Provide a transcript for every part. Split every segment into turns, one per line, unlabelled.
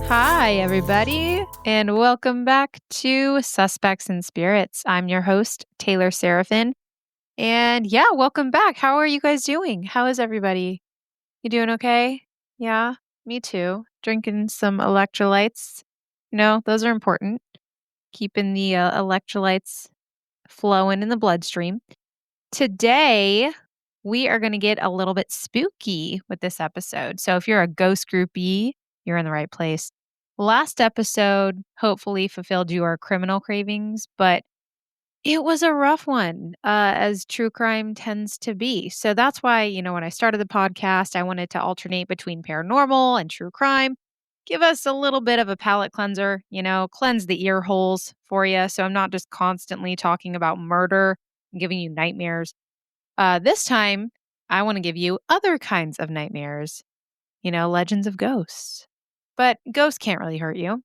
Hi, everybody, and welcome back to Suspects and Spirits. I'm your host, Taylor Seraphin. And yeah, welcome back. How are you guys doing? How is everybody? You doing okay? Yeah, me too. Drinking some electrolytes. Those are important. Keeping the electrolytes flowing in the bloodstream. Today, we are going to get a little bit spooky with this episode. So if you're a ghost groupie, you're in the right place. Last episode hopefully fulfilled your criminal cravings, but it was a rough one, as true crime tends to be. So that's why, when I started the podcast, I wanted to alternate between paranormal and true crime, give us a little bit of a palate cleanser, cleanse the ear holes for you. So I'm not just constantly talking about murder and giving you nightmares. This time, I want to give you other kinds of nightmares, legends of ghosts. But ghosts can't really hurt you.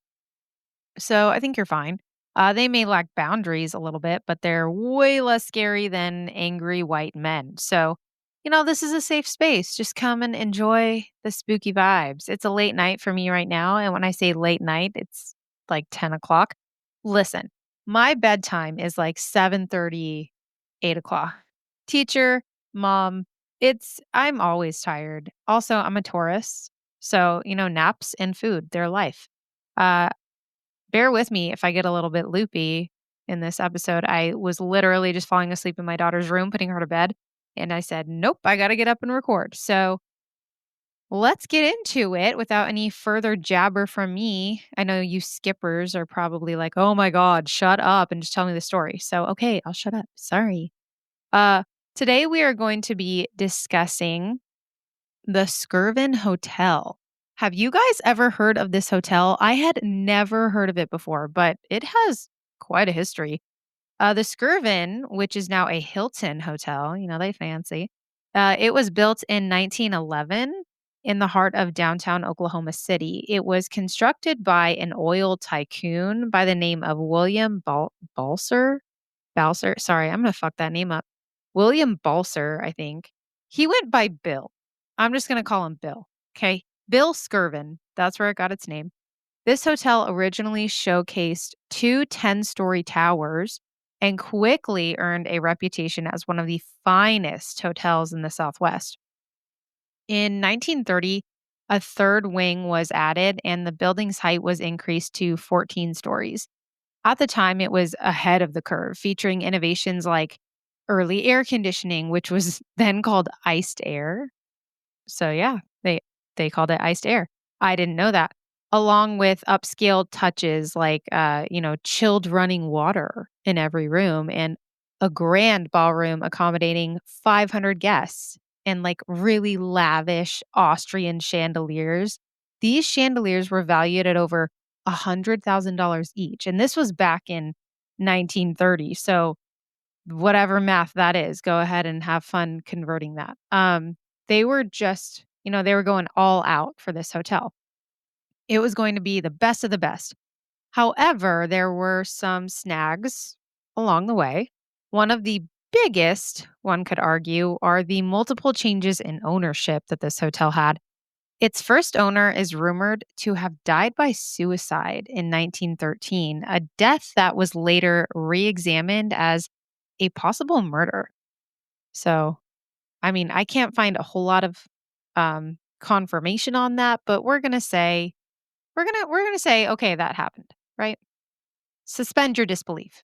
So I think you're fine. They may lack boundaries a little bit, but they're way less scary than angry white men. So, this is a safe space. Just come and enjoy the spooky vibes. It's a late night for me right now. And when I say late night, it's like 10 o'clock. Listen, my bedtime is like 7:30, 8 o'clock. Teacher, mom, I'm always tired. Also, I'm a Taurus. So, naps and food, they're life. Uh, Bear with me if I get a little bit loopy in this episode. I was literally just falling asleep in my daughter's room, putting her to bed. And I said, nope, I got to get up and record. So let's get into it without any further jabber from me. I know you skippers are probably like, oh my God, shut up and just tell me the story. So, okay, I'll shut up. Sorry. Uh, Today we are going to be discussing the Skirvin Hotel. Have you guys ever heard of this hotel? I had never heard of it before, but it has quite a history. The Skirvin, which is now a Hilton hotel, they fancy. It was built in 1911 in the heart of downtown Oklahoma City. It was constructed by an oil tycoon by the name of William Balser. Balser. Sorry, I'm going to fuck that name up. William Balser, I think. He went by Bill. I'm just going to call him Bill. Okay. Bill Skirvin. That's where it got its name. This hotel originally showcased two 10-story towers and quickly earned a reputation as one of the finest hotels in the Southwest. In 1930, a third wing was added and the building's height was increased to 14 stories. At the time, it was ahead of the curve, featuring innovations like early air conditioning, which was then called iced air. So yeah, they called it iced air. I didn't know that. Along with upscale touches like chilled running water in every room and a grand ballroom accommodating 500 guests and like really lavish Austrian chandeliers. These chandeliers were valued at over $100,000 each, and this was back in 1930. So whatever math that is, go ahead and have fun converting that. They were just, they were going all out for this hotel. It was going to be the best of the best. However, there were some snags along the way. One of the biggest, one could argue, are the multiple changes in ownership that this hotel had. Its first owner is rumored to have died by suicide in 1913, a death that was later re examined as a possible murder. So, I mean, I can't find a whole lot of confirmation on that, but we're gonna say okay, that happened, right? Suspend your disbelief.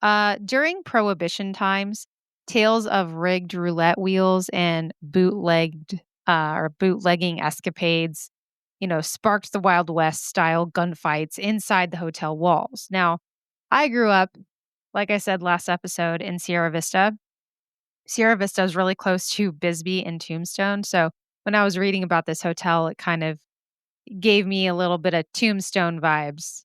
During Prohibition times, tales of rigged roulette wheels and bootlegging escapades, sparked the Wild West style gunfights inside the hotel walls. Now, I grew up, like I said last episode, in Sierra Vista. Sierra Vista is really close to Bisbee and Tombstone. So when I was reading about this hotel, it kind of gave me a little bit of Tombstone vibes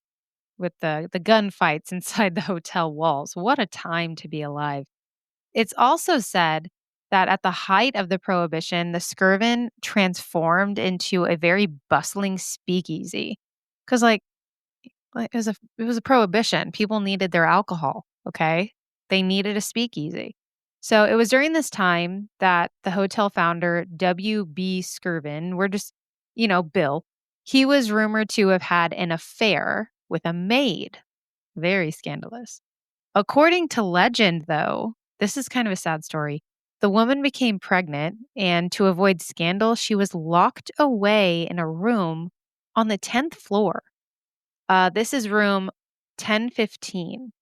with the gunfights inside the hotel walls. What a time to be alive. It's also said that at the height of the prohibition, the Skirvin transformed into a very bustling speakeasy. Cuz it was a prohibition. People needed their alcohol, okay? They needed a speakeasy. So it was during this time that the hotel founder, W.B. Skirvin, we're just, Bill, He was rumored to have had an affair with a maid. Very scandalous. According to legend, though, this is kind of a sad story. The woman became pregnant, and to avoid scandal, she was locked away in a room on the 10th floor. This is room 1015,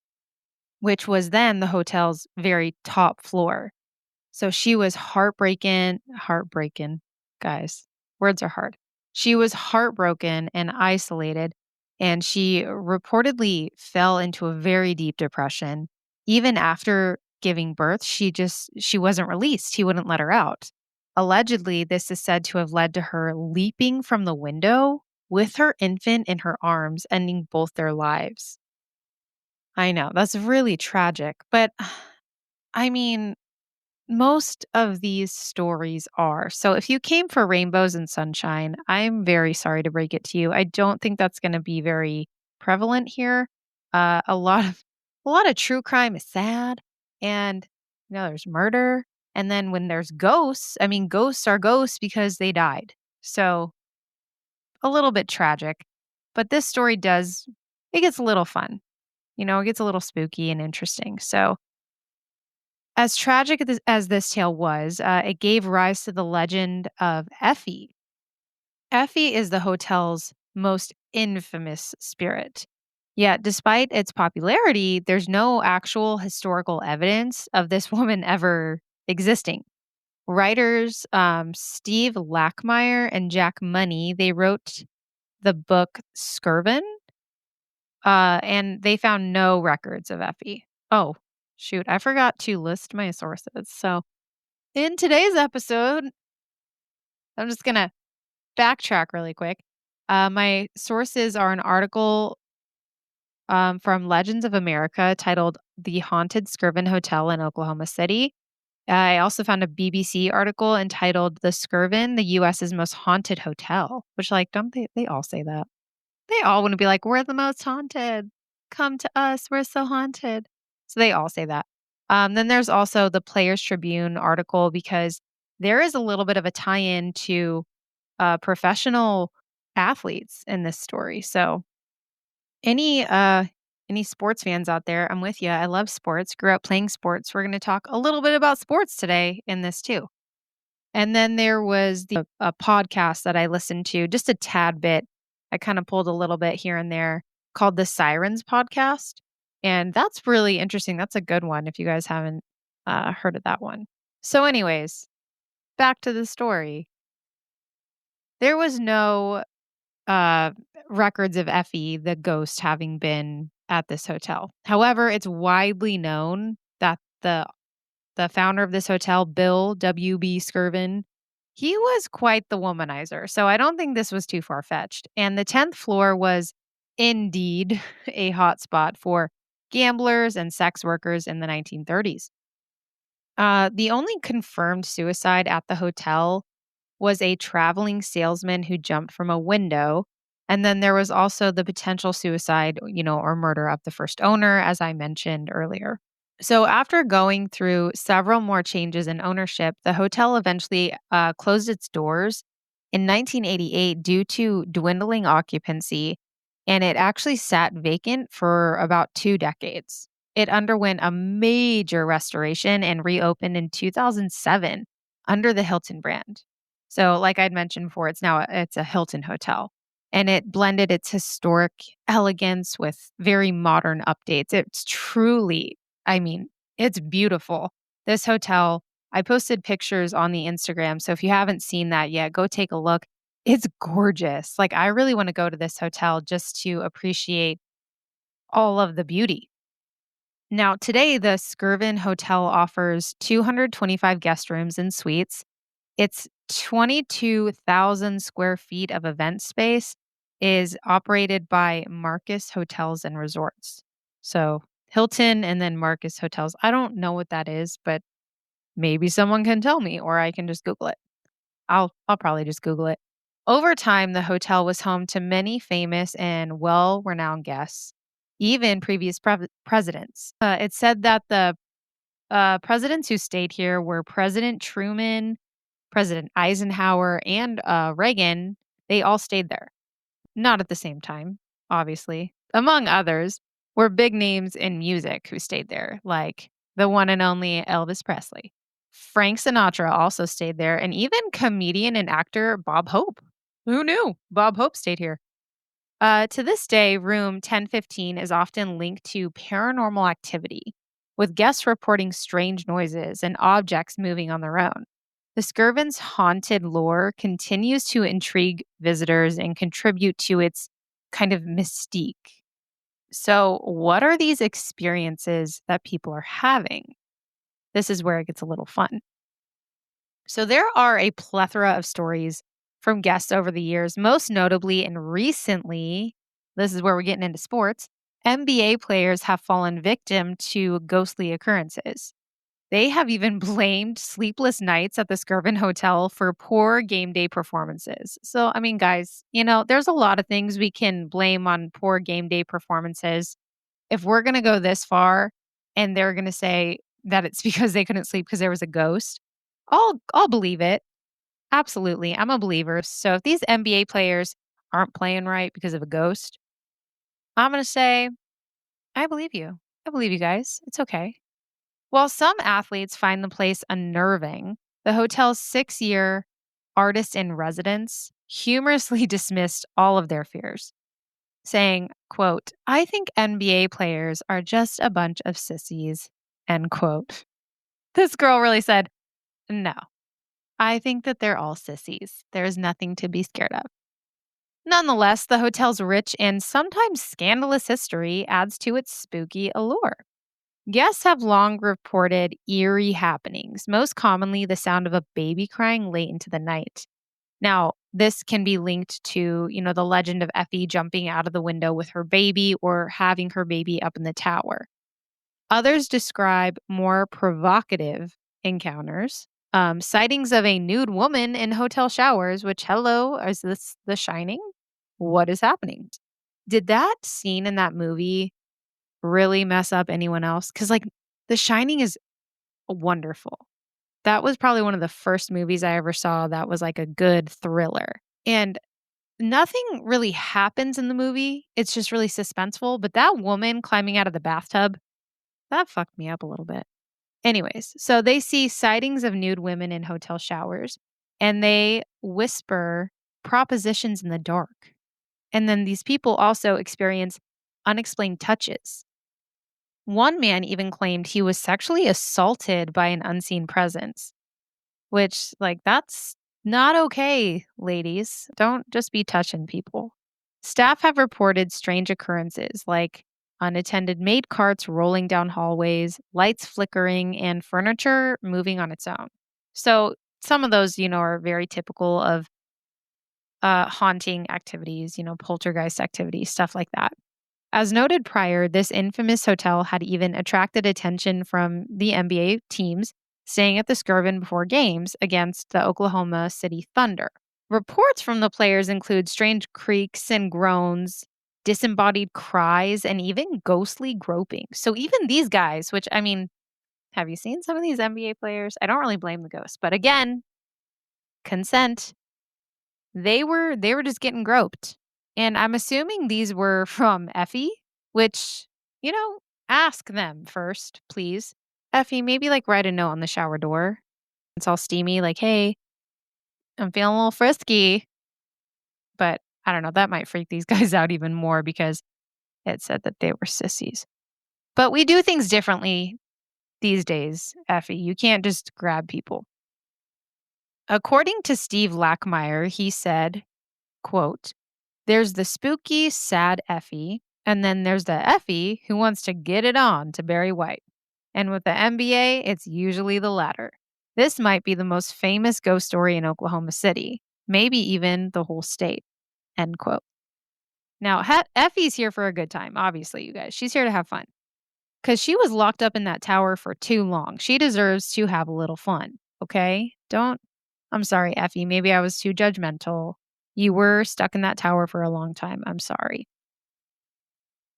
which was then the hotel's very top floor. So she was heartbreaking, guys, words are hard. She was heartbroken and isolated, and she reportedly fell into a very deep depression. Even after giving birth, she wasn't released. He wouldn't let her out. Allegedly, this is said to have led to her leaping from the window with her infant in her arms, ending both their lives. I know, that's really tragic, but I mean, most of these stories are. So if you came for rainbows and sunshine, I'm very sorry to break it to you. I don't think that's going to be very prevalent here. Uh, a lot of a lot of true crime is sad, and there's murder, and then when there's ghosts, I mean, ghosts are ghosts because they died. So a little bit tragic, but this story does it gets a little fun. It gets a little spooky and interesting. So as tragic as this tale was, it gave rise to the legend of Effie. Effie is the hotel's most infamous spirit. Yet, despite its popularity, there's no actual historical evidence of this woman ever existing. Writers Steve Lackmeyer and Jack Money, they wrote the book Skirvin, and they found no records of Effie. Oh, shoot, I forgot to list my sources. So, in today's episode, I'm just going to backtrack really quick. My sources are an article from Legends of America titled The Haunted Skirvin Hotel in Oklahoma City. I also found a BBC article entitled The Skirvin, the US's Most Haunted Hotel, which, like, don't they all say that? They all want to be like, we're the most haunted. Come to us. We're so haunted. So they all say that. Then there's also the Players Tribune article because there is a little bit of a tie in to professional athletes in this story. So any uh any sports fans out there, I'm with you. I love sports. Grew up playing sports. We're going to talk a little bit about sports today in this too. And then there was the a podcast that I listened to just a tad bit. I kind of pulled a little bit here and there called the Sirens podcast. And that's really interesting. That's a good one if you guys haven't heard of that one. So, anyways, back to the story. There was no uh, records of Effie, the ghost, having been at this hotel. However, it's widely known that the founder of this hotel, Bill W.B. Skirvin, he was quite the womanizer. So I don't think this was too far fetched. And the 10th floor was indeed a hotspot for gamblers and sex workers in the 1930s. The only confirmed suicide at the hotel was a traveling salesman who jumped from a window. And then there was also the potential suicide, or murder of the first owner, as I mentioned earlier. So, after going through several more changes in ownership, the hotel eventually closed its doors in 1988 due to dwindling occupancy, and it actually sat vacant for about 2 decades. It underwent a major restoration and reopened in 2007 under the Hilton brand. So, like I'd mentioned before, it's a Hilton hotel, and it blended its historic elegance with very modern updates. It's truly, I mean, it's beautiful. This hotel, I posted pictures on the Instagram, so if you haven't seen that yet, go take a look. It's gorgeous. Like, I really want to go to this hotel just to appreciate all of the beauty. Now, today, the Skirvin Hotel offers 225 guest rooms and suites. It's 22,000 square feet of event space, is operated by Marcus Hotels and Resorts. So Hilton and then Marcus Hotels. I don't know what that is, but maybe someone can tell me or I can just Google it. I'll probably just Google it. Over time, the hotel was home to many famous and well-renowned guests, even previous presidents. It's said that the presidents who stayed here were President Truman, President Eisenhower, and Reagan. They all stayed there. not at the same time, obviously. Among others were big names in music who stayed there, like the one and only Elvis Presley. Frank Sinatra also stayed there, and even comedian and actor Bob Hope. Who knew? Bob Hope stayed here. To this day, room 1015 is often linked to paranormal activity, with guests reporting strange noises and objects moving on their own. The Skirvin's haunted lore continues to intrigue visitors and contribute to its kind of mystique. So, what are these experiences that people are having? This is where it gets a little fun. So, there are a plethora of stories from guests over the years, most notably and recently. This is where we're getting into sports. NBA players have fallen victim to ghostly occurrences. They have even blamed sleepless nights at the Skirvin Hotel for poor game day performances. So, I mean, guys, there's a lot of things we can blame on poor game day performances. If we're going to go this far and they're going to say that it's because they couldn't sleep because there was a ghost, I'll believe it. Absolutely. I'm a believer. So, if these NBA players aren't playing right because of a ghost, I'm going to say, I believe you. I believe you guys. It's okay. While some athletes find the place unnerving, the hotel's 6-year artist in residence humorously dismissed all of their fears, saying, quote, I think NBA players are just a bunch of sissies, end quote. This girl really said, no, I think that they're all sissies. There's nothing to be scared of. Nonetheless, the hotel's rich and sometimes scandalous history adds to its spooky allure. Guests have long reported eerie happenings, most commonly the sound of a baby crying late into the night. Now, this can be linked to, the legend of Effie jumping out of the window with her baby or having her baby up in the tower. Others describe more provocative encounters, sightings of a nude woman in hotel showers, which, hello, is this The Shining? What is happening? Did that scene in that movie really mess up anyone else? Because, like, The Shining is wonderful. That was probably one of the first movies I ever saw that was like a good thriller. And nothing really happens in the movie. It's just really suspenseful. But that woman climbing out of the bathtub, that fucked me up a little bit. Anyways, so they see sightings of nude women in hotel showers and they whisper propositions in the dark. And then these people also experience unexplained touches. One man even claimed he was sexually assaulted by an unseen presence, which, like, that's not okay, ladies. Don't just be touching people. Staff have reported strange occurrences like unattended maid carts rolling down hallways, lights flickering, and furniture moving on its own. So, some of those, are very typical of haunting activities, poltergeist activities, stuff like that. As noted prior, this infamous hotel had even attracted attention from the NBA teams staying at the Skirvin before games against the Oklahoma City Thunder. Reports from the players include strange creaks and groans, disembodied cries, and even ghostly groping. So even these guys, which, I mean, have you seen some of these NBA players? I don't really blame the ghosts, but again, consent. They were just getting groped. And I'm assuming these were from Effie, which, you know, ask them first, please. Effie, maybe like write a note on the shower door. It's all steamy, like, hey, I'm feeling a little frisky. But I don't know, that might freak these guys out even more because it said that they were sissies. But we do things differently these days, Effie. You can't just grab people. According to Steve Lackmeyer, he said, quote, there's the spooky, sad Effie, and then there's the Effie who wants to get it on to Barry White. And with the NBA, it's usually the latter. This might be the most famous ghost story in Oklahoma City, maybe even the whole state. End quote. Now, Effie's here for a good time, obviously, you guys. She's here to have fun because she was locked up in that tower for too long. She deserves to have a little fun, okay? I'm sorry, Effie. Maybe I was too judgmental. You were stuck in that tower for a long time. I'm sorry.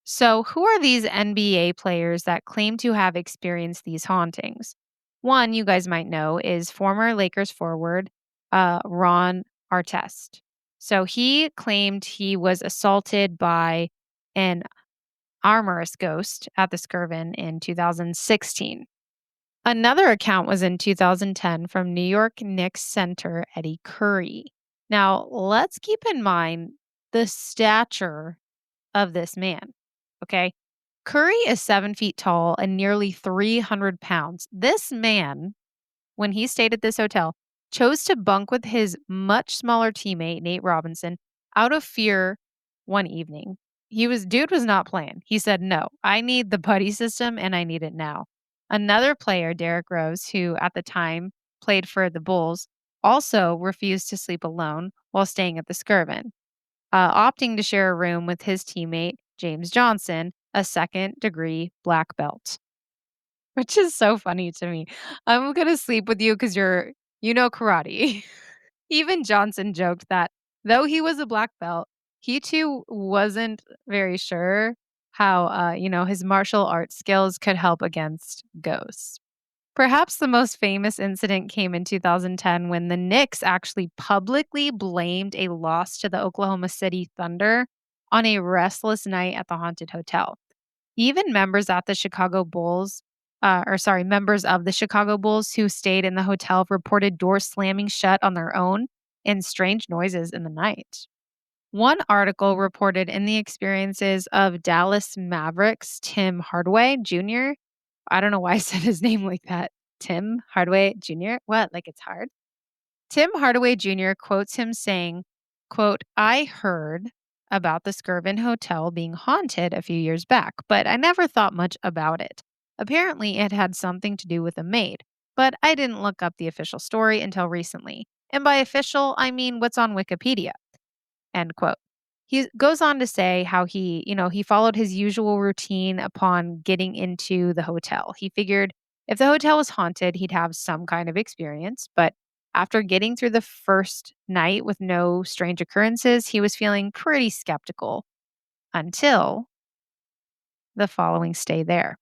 So, who are these NBA players that claim to have experienced these hauntings? One you guys might know is former Lakers forward Ron Artest. So he claimed he was assaulted by an amorous ghost at the Skirvin in 2016. Another account was in 2010 from New York Knicks center Eddie Curry. Now, let's keep in mind the stature of this man. Okay. Curry is 7 feet tall and nearly 300 pounds. This man, when he stayed at this hotel, chose to bunk with his much smaller teammate, Nate Robinson, out of fear one evening. Dude was not playing. He said, no, I need the buddy system and I need it now. Another player, Derrick Rose, who at the time played for the Bulls, also refused to sleep alone while staying at the Skirvin, opting to share a room with his teammate, James Johnson, a second-degree black belt, which is so funny to me. I'm gonna sleep with you because you know karate. Even Johnson joked that though he was a black belt, he too wasn't very sure how, his martial arts skills could help against ghosts. Perhaps the most famous incident came in 2010 when the Knicks actually publicly blamed a loss to the Oklahoma City Thunder on a restless night at the haunted hotel. Even members of the Chicago Bulls who stayed in the hotel reported doors slamming shut on their own and strange noises in the night. One article reported in the experiences of Dallas Mavericks Tim Hardaway Jr. I don't know why I said his name like that. Tim Hardaway Jr. What? Like it's hard? Tim Hardaway Jr. quotes him saying, quote, I heard about the Skirvin Hotel being haunted a few years back, but I never thought much about it. Apparently, it had something to do with a maid, but I didn't look up the official story until recently. And by official, I mean what's on Wikipedia. End quote. He goes on to say how he followed his usual routine upon getting into the hotel. He figured if the hotel was haunted, he'd have some kind of experience. But after getting through the first night with no strange occurrences, he was feeling pretty skeptical until the following stay there.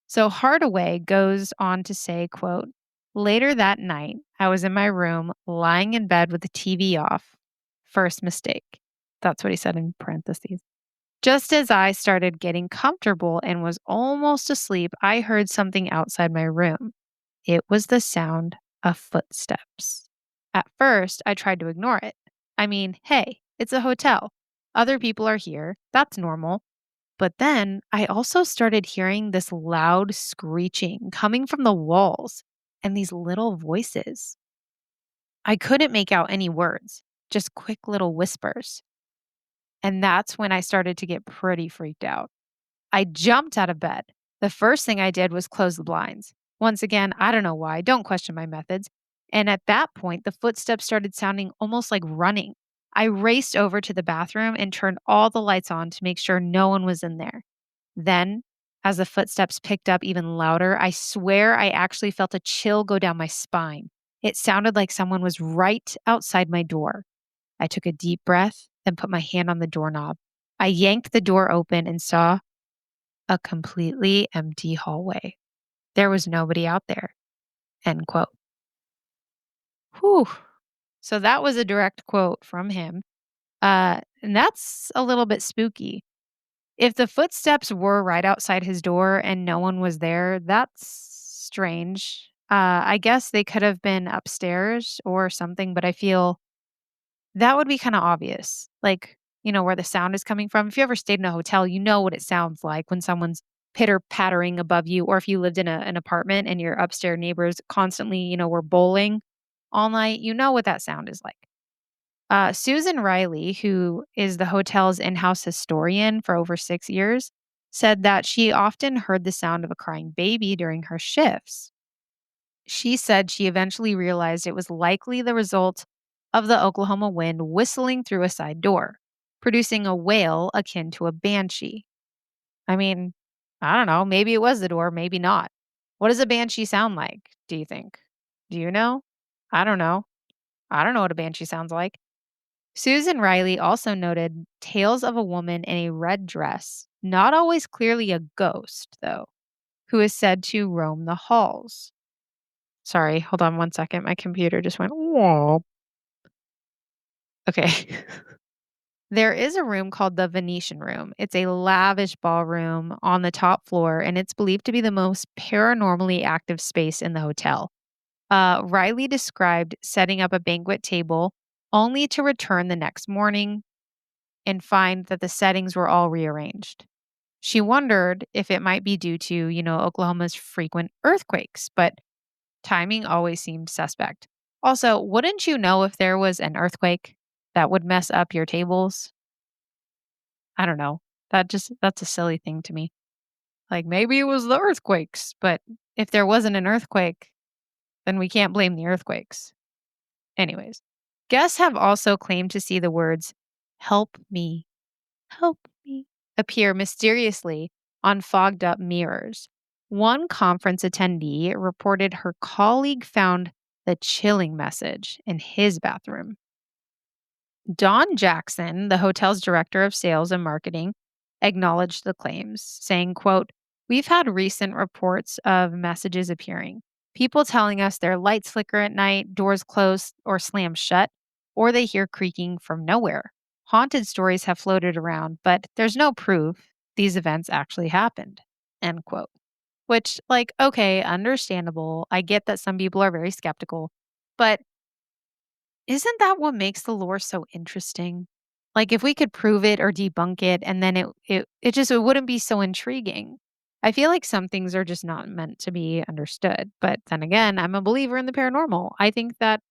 So Hardaway goes on to say, quote, later that night, I was in my room lying in bed with the TV off. First mistake. That's what he said in parentheses. Just as I started getting comfortable and was almost asleep, I heard something outside my room. It was the sound of footsteps. At first, I tried to ignore it. I mean, hey, it's a hotel. Other people are here. That's normal. But then I also started hearing this loud screeching coming from the walls and these little voices. I couldn't make out any words, just quick little whispers. And that's when I started to get pretty freaked out. I jumped out of bed. The first thing I did was close the blinds. Once again, I don't know why, don't question my methods. And at that point, the footsteps started sounding almost like running. I raced over to the bathroom and turned all the lights on to make sure no one was in there. Then, as the footsteps picked up even louder, I swear I actually felt a chill go down my spine. It sounded like someone was right outside my door. I took a deep breath, then put my hand on the doorknob. I yanked the door open and saw a completely empty hallway. There was nobody out there. End quote. Whew. So that was a direct quote from him. And that's a little bit spooky. If the footsteps were right outside his door and no one was there, that's strange. I guess they could have been upstairs or something, but I feel that would be kinda obvious, like, where the sound is coming from. If you ever stayed in a hotel, you know what it sounds like when someone's pitter-pattering above you, or if you lived in an apartment and your upstairs neighbors constantly, were bowling all night, you know what that sound is like. Susan Riley, who is the hotel's in-house historian for over 6 years, said that she often heard the sound of a crying baby during her shifts. She said she eventually realized it was likely the result of the Oklahoma wind whistling through a side door, producing a wail akin to a banshee. I mean, I don't know. Maybe it was the door, maybe not. What does a banshee sound like, do you think? Do you know? I don't know. I don't know what a banshee sounds like. Susan Riley also noted tales of a woman in a red dress, not always clearly a ghost, though, who is said to roam the halls. Sorry, hold on one second. My computer just went, whoa. Okay. There is a room called the Venetian Room. It's a lavish ballroom on the top floor, and it's believed to be the most paranormally active space in the hotel. Riley described setting up a banquet table only to return the next morning and find that the settings were all rearranged. She wondered if it might be due to, Oklahoma's frequent earthquakes, but timing always seemed suspect. Also, wouldn't you know if there was an earthquake that would mess up your tables? I don't know. That's a silly thing to me. Like maybe it was the earthquakes, but if there wasn't an earthquake, then we can't blame the earthquakes. Anyways, guests have also claimed to see the words "help me, help me" appear mysteriously on fogged up mirrors. One conference attendee reported her colleague found the chilling message in his bathroom. Don Jackson, the hotel's director of sales and marketing, acknowledged the claims, saying, quote, "We've had recent reports of messages appearing. People telling us their lights flicker at night, doors close or slam shut, or they hear creaking from nowhere. Haunted stories have floated around, but there's no proof these events actually happened." End quote. Which, like, okay, understandable. I get that some people are very skeptical, but isn't that what makes the lore so interesting? Like, if we could prove it or debunk it, and then it wouldn't be so intriguing. I feel like some things are just not meant to be understood. But then again, I'm a believer in the paranormal. I think that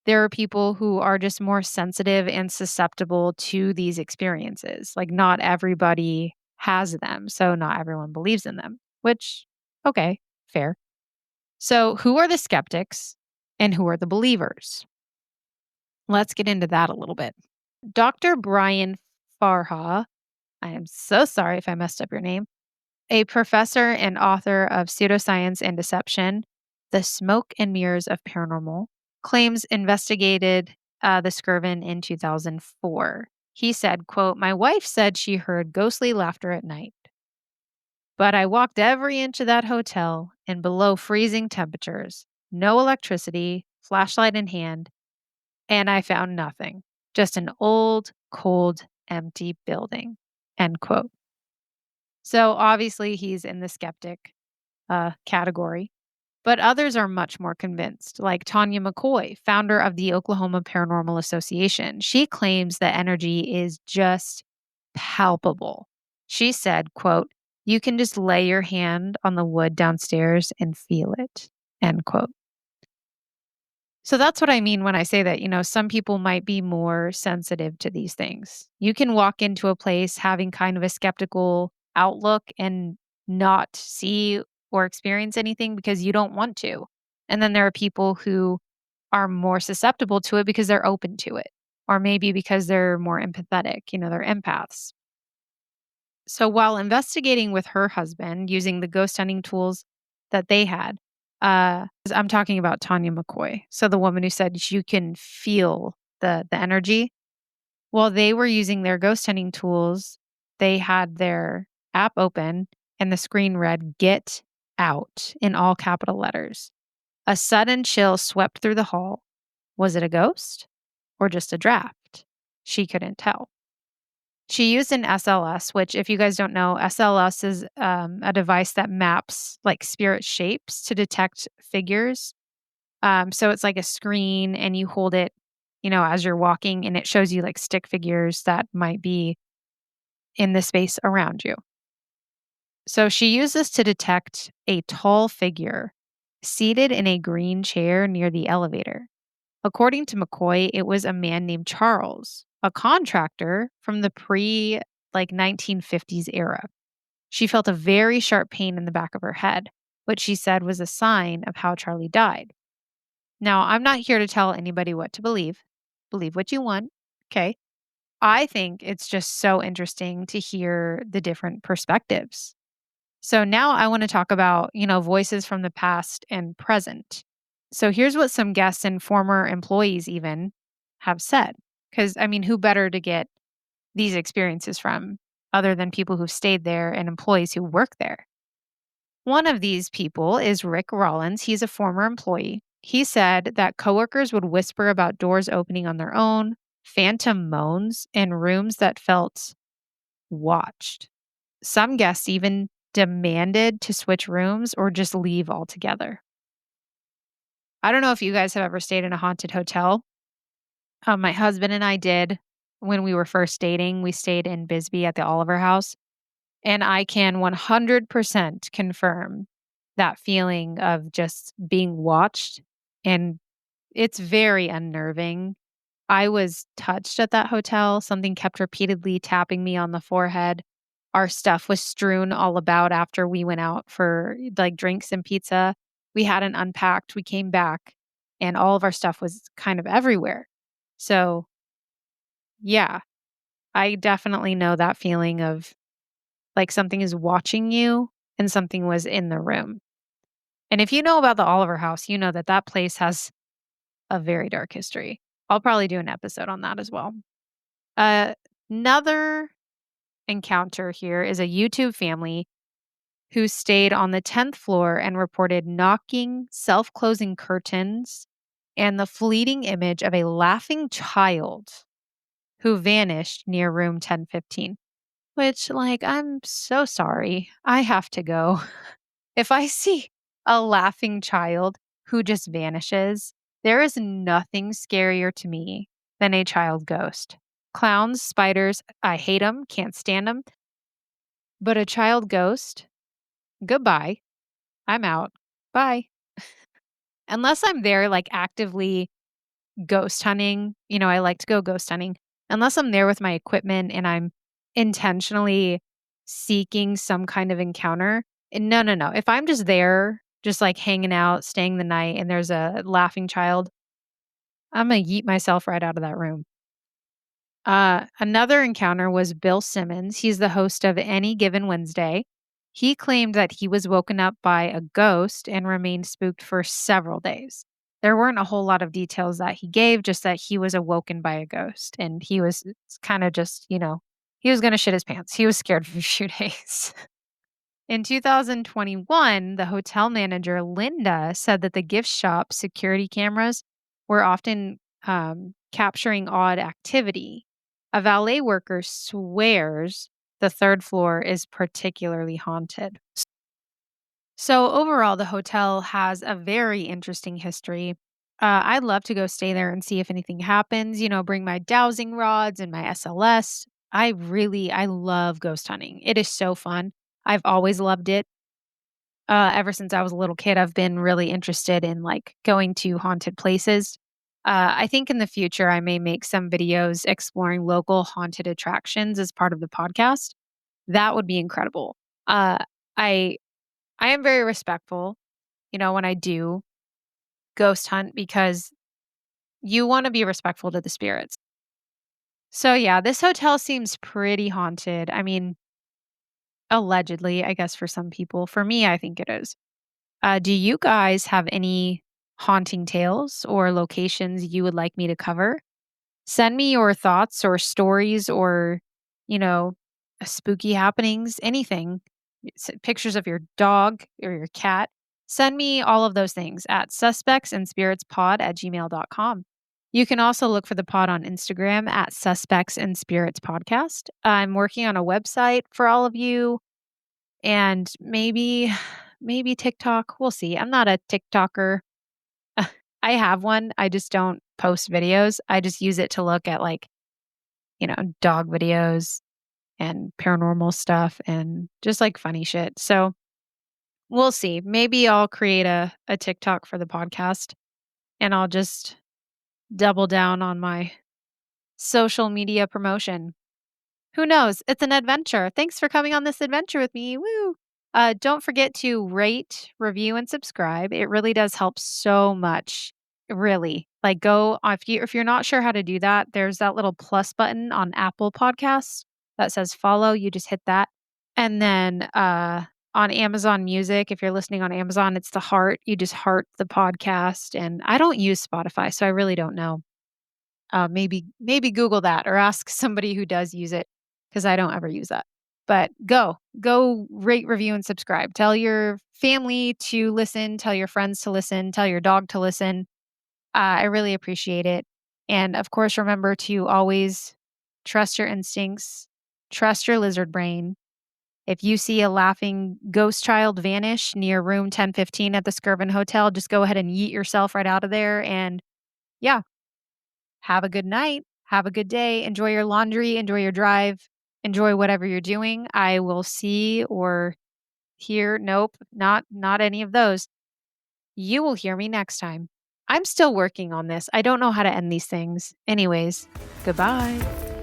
there are people who are just more sensitive and susceptible to these experiences. Like, not everybody has them, so not everyone believes in them, which, okay, fair. So, who are the skeptics and who are the believers? Let's get into that a little bit. Dr. Brian Farha, I am so sorry if I messed up your name, a professor and author of Pseudoscience and Deception, The Smoke and Mirrors of Paranormal, claims investigated the Skirvin in 2004. He said, quote, "My wife said she heard ghostly laughter at night, but I walked every inch of that hotel in below freezing temperatures, no electricity, flashlight in hand, and I found nothing. Just an old, cold, empty building." End quote. So obviously he's in the skeptic category, but others are much more convinced, like Tanya McCoy, founder of the Oklahoma Paranormal Association. She claims that energy is just palpable. She said, quote, "You can just lay your hand on the wood downstairs and feel it." End quote. So that's what I mean when I say that, some people might be more sensitive to these things. You can walk into a place having kind of a skeptical outlook and not see or experience anything because you don't want to. And then there are people who are more susceptible to it because they're open to it, or maybe because they're more empathetic, they're empaths. So while investigating with her husband using the ghost hunting tools that they had, I'm talking about Tanya McCoy. So the woman who said you can feel the energy. While they were using their ghost hunting tools, they had their app open and the screen read "Get Out" in all capital letters. A sudden chill swept through the hall. Was it a ghost or just a draft? She couldn't tell. She used an SLS, which, if you guys don't know, SLS is a device that maps like spirit shapes to detect figures. So it's like a screen, and you hold it, as you're walking, and it shows you like stick figures that might be in the space around you. So she used this to detect a tall figure seated in a green chair near the elevator. According to McCoy, it was a man named Charles, a contractor from the pre 1950s era. She felt a very sharp pain in the back of her head, which she said was a sign of how Charlie died. Now, I'm not here to tell anybody what to believe. Believe what you want. Okay. I think it's just so interesting to hear the different perspectives. So now I want to talk about, voices from the past and present. So here's what some guests and former employees even have said. Because, I mean, who better to get these experiences from other than people who stayed there and employees who work there? One of these people is Rick Rollins. He's a former employee. He said that coworkers would whisper about doors opening on their own, phantom moans and rooms that felt watched. Some guests even demanded to switch rooms or just leave altogether. I don't know if you guys have ever stayed in a haunted hotel. My husband and I did when we were first dating. We stayed in Bisbee at the Oliver House, and I can 100% confirm that feeling of just being watched, and it's very unnerving. I was touched at that hotel. Something kept repeatedly tapping me on the forehead. Our stuff was strewn all about after we went out for like drinks and pizza. We hadn't unpacked. We came back and all of our stuff was kind of everywhere. So, yeah, I definitely know that feeling of like something is watching you and something was in the room. And if you know about the Oliver House, you know that that place has a very dark history. I'll probably do an episode on that as well. Uh, Another encounter here is a YouTube family who stayed on the 10th floor and reported knocking, self closing curtains, and the fleeting image of a laughing child who vanished near room 1015. Which, like, I'm so sorry. I have to go. If I see a laughing child who just vanishes, there is nothing scarier to me than a child ghost. Clowns, spiders, I hate them, can't stand them. But a child ghost, goodbye. I'm out. Bye. Unless I'm there, like actively ghost hunting, I like to go ghost hunting. Unless I'm there with my equipment and I'm intentionally seeking some kind of encounter. No, no, no. If I'm just there, just like hanging out, staying the night, and there's a laughing child, I'm going to yeet myself right out of that room. Another encounter was Bill Simmons. He's the host of Any Given Wednesday. He claimed that he was woken up by a ghost and remained spooked for several days. There weren't a whole lot of details that he gave, just that he was awoken by a ghost. And he was kind of just, he was going to shit his pants. He was scared for a few days. In 2021, the hotel manager, Linda, said that the gift shop security cameras were often capturing odd activity. A valet worker swears the third floor is particularly haunted. So, overall, the hotel has a very interesting history. I'd love to go stay there and see if anything happens, bring my dowsing rods and my SLS. I love ghost hunting. It is so fun. I've always loved it. Ever since I was a little kid, I've been really interested in like going to haunted places. I think in the future, I may make some videos exploring local haunted attractions as part of the podcast. That would be incredible. I I am very respectful, when I do ghost hunt because you want to be respectful to the spirits. So yeah, this hotel seems pretty haunted. I mean, allegedly, I guess for some people. For me, I think it is. Do you guys have any haunting tales or locations you would like me to cover? Send me your thoughts or stories or, you know, spooky happenings, anything. Pictures of your dog or your cat. Send me all of those things at suspectsandspiritspod@gmail.com. You can also look for the pod on Instagram at Suspects and Spirits Podcast. I'm working on a website for all of you and maybe TikTok. We'll see. I'm not a TikToker. I have one. I just don't post videos. I just use it to look at like, dog videos and paranormal stuff and just like funny shit. So we'll see. Maybe I'll create a TikTok for the podcast and I'll just double down on my social media promotion. Who knows? It's an adventure. Thanks for coming on this adventure with me. Woo! Don't forget to rate, review, and subscribe. It really does help so much. Really, like go if you're not sure how to do that. There's that little plus button on Apple Podcasts that says follow. You just hit that, and then on Amazon Music, if you're listening on Amazon, it's the heart. You just heart the podcast, and I don't use Spotify, so I really don't know. Maybe Google that or ask somebody who does use it because I don't ever use that. But go rate, review, and subscribe. Tell your family to listen. Tell your friends to listen. Tell your dog to listen. I really appreciate it. And of course, remember to always trust your instincts, trust your lizard brain. If you see a laughing ghost child vanish near room 1015 at the Skirvin Hotel, just go ahead and yeet yourself right out of there. And yeah, have a good night. Have a good day. Enjoy your laundry. Enjoy your drive. Enjoy whatever you're doing. I will see or hear. Nope, not any of those. You will hear me next time. I'm still working on this. I don't know how to end these things. Anyways, goodbye.